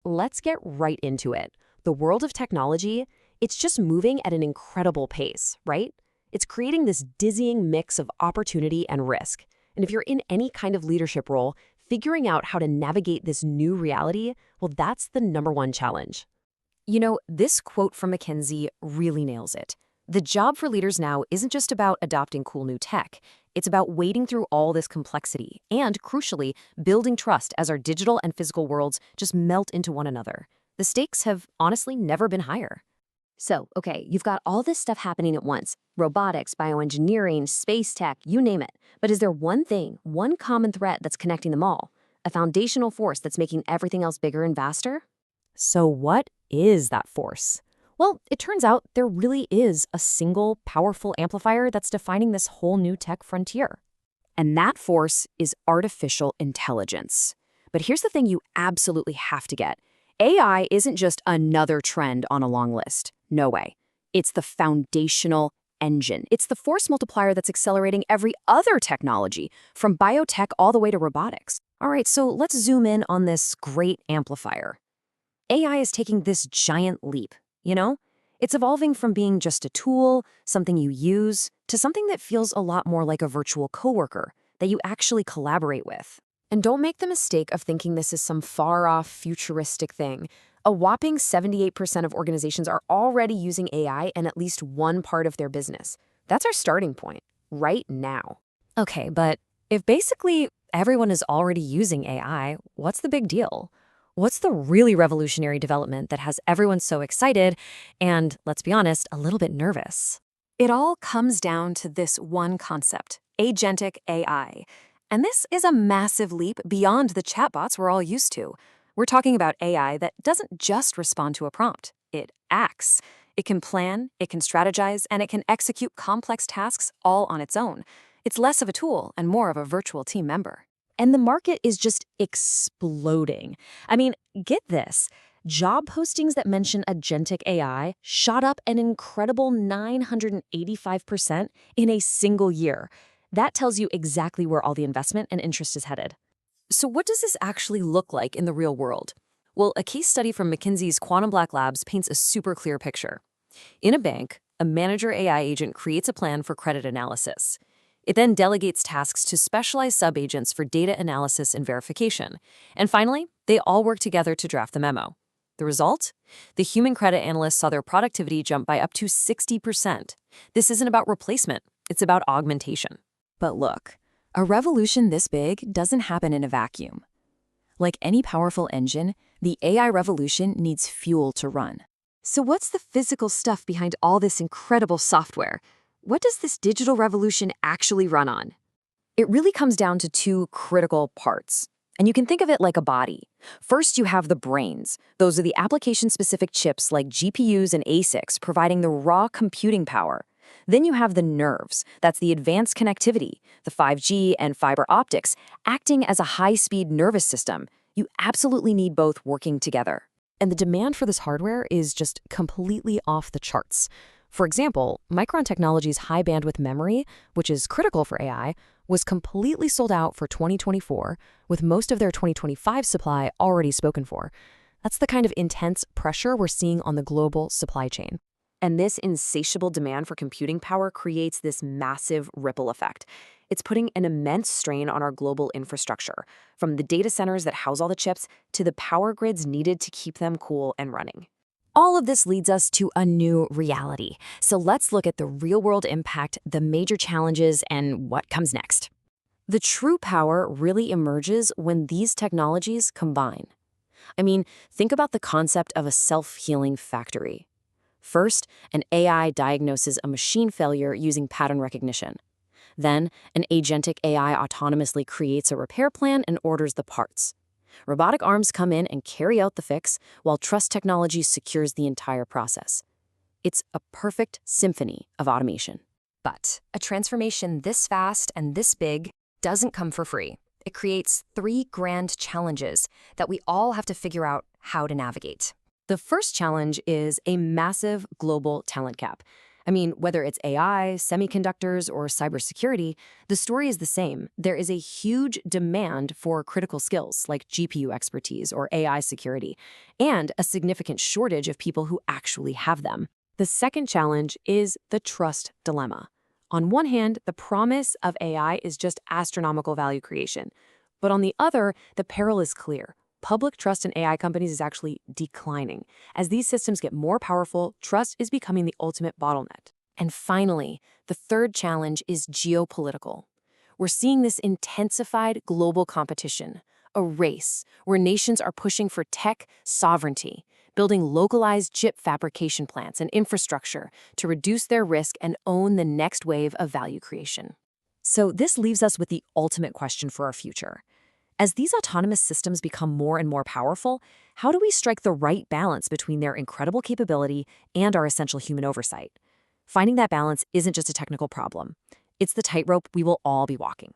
let's get right into it. The world of technology, it's just moving at an incredible pace, right? It's creating this dizzying mix of opportunity and risk. And if you're in any kind of leadership role, figuring out how to navigate this new reality, well, that's the #1 challenge. You know, this quote from McKinsey really nails it. The job for leaders now isn't just about adopting cool new tech. It's about wading through all this complexity and, crucially, building trust as our digital and physical worlds just melt into one another. The stakes have honestly never been higher. So, okay, you've got all this stuff happening at once. Robotics, bioengineering, space tech, you name it. But is there one thing, one common thread that's connecting them all? A foundational force that's making everything else bigger and vaster? So what is that force? Well, it turns out there really is a single, powerful amplifier that's defining this whole new tech frontier. And that force is artificial intelligence. But here's the thing you absolutely have to get. AI isn't just another trend on a long list. No way. It's the foundational engine. It's the force multiplier that's accelerating every other technology, from biotech all the way to robotics. All right, so let's zoom in on this great amplifier. AI is taking this giant leap, you know? It's evolving from being just a tool, something you use, to something that feels a lot more like a virtual coworker that you actually collaborate with. And don't make the mistake of thinking this is some far-off, futuristic thing. A whopping 78% of organizations are already using AI in at least one part of their business. That's our starting point, right now. Okay, but if basically everyone is already using AI, what's the big deal? What's the really revolutionary development that has everyone so excited and, let's be honest, a little bit nervous? It all comes down to this one concept, agentic AI. And this is a massive leap beyond the chatbots we're all used to. We're talking about AI that doesn't just respond to a prompt. It acts. It can plan, it can strategize, and it can execute complex tasks all on its own. It's less of a tool and more of a virtual team member. And the market is just exploding. I mean, get this. Job postings that mention agentic AI shot up an incredible 985% in a single year. That tells you exactly where all the investment and interest is headed. So what does this actually look like in the real world? Well, a case study from McKinsey's Quantum Black Labs paints a super clear picture. In a bank, a manager AI agent creates a plan for credit analysis. It then delegates tasks to specialized sub-agents for data analysis and verification. And finally, they all work together to draft the memo. The result? The human credit analysts saw their productivity jump by up to 60%. This isn't about replacement, it's about augmentation. But look, a revolution this big doesn't happen in a vacuum. Like any powerful engine, the AI revolution needs fuel to run. So what's the physical stuff behind all this incredible software? What does this digital revolution actually run on? It really comes down to two critical parts. And you can think of it like a body. First, you have the brains. Those are the application-specific chips like GPUs and ASICs providing the raw computing power. Then you have the nerves. That's the advanced connectivity, the 5G and fiber optics, acting as a high-speed nervous system. You absolutely need both working together. And the demand for this hardware is just completely off the charts. For example, Micron Technology's high-bandwidth memory, which is critical for AI, was completely sold out for 2024, with most of their 2025 supply already spoken for. That's the kind of intense pressure we're seeing on the global supply chain. And this insatiable demand for computing power creates this massive ripple effect. It's putting an immense strain on our global infrastructure, from the data centers that house all the chips to the power grids needed to keep them cool and running. All of this leads us to a new reality. So let's look at the real-world impact, the major challenges, and what comes next. The true power really emerges when these technologies combine. I mean, think about the concept of a self-healing factory. First, an AI diagnoses a machine failure using pattern recognition. Then, an agentic AI autonomously creates a repair plan and orders the parts. Robotic arms come in and carry out the fix, while trust technology secures the entire process. It's a perfect symphony of automation. But a transformation this fast and this big doesn't come for free. It creates 3 grand challenges that we all have to figure out how to navigate. The first challenge is a massive global talent gap. I mean, whether it's AI, semiconductors, or cybersecurity, the story is the same. There is a huge demand for critical skills like GPU expertise or AI security, and a significant shortage of people who actually have them. The second challenge is the trust dilemma. On one hand, the promise of AI is just astronomical value creation. But on the other, the peril is clear. Public trust in AI companies is actually declining. As these systems get more powerful, trust is becoming the ultimate bottleneck. And finally, the third challenge is geopolitical. We're seeing this intensified global competition, a race where nations are pushing for tech sovereignty, building localized chip fabrication plants and infrastructure to reduce their risk and own the next wave of value creation. So this leaves us with the ultimate question for our future. As these autonomous systems become more and more powerful, how do we strike the right balance between their incredible capability and our essential human oversight? Finding that balance isn't just a technical problem. It's the tightrope we will all be walking.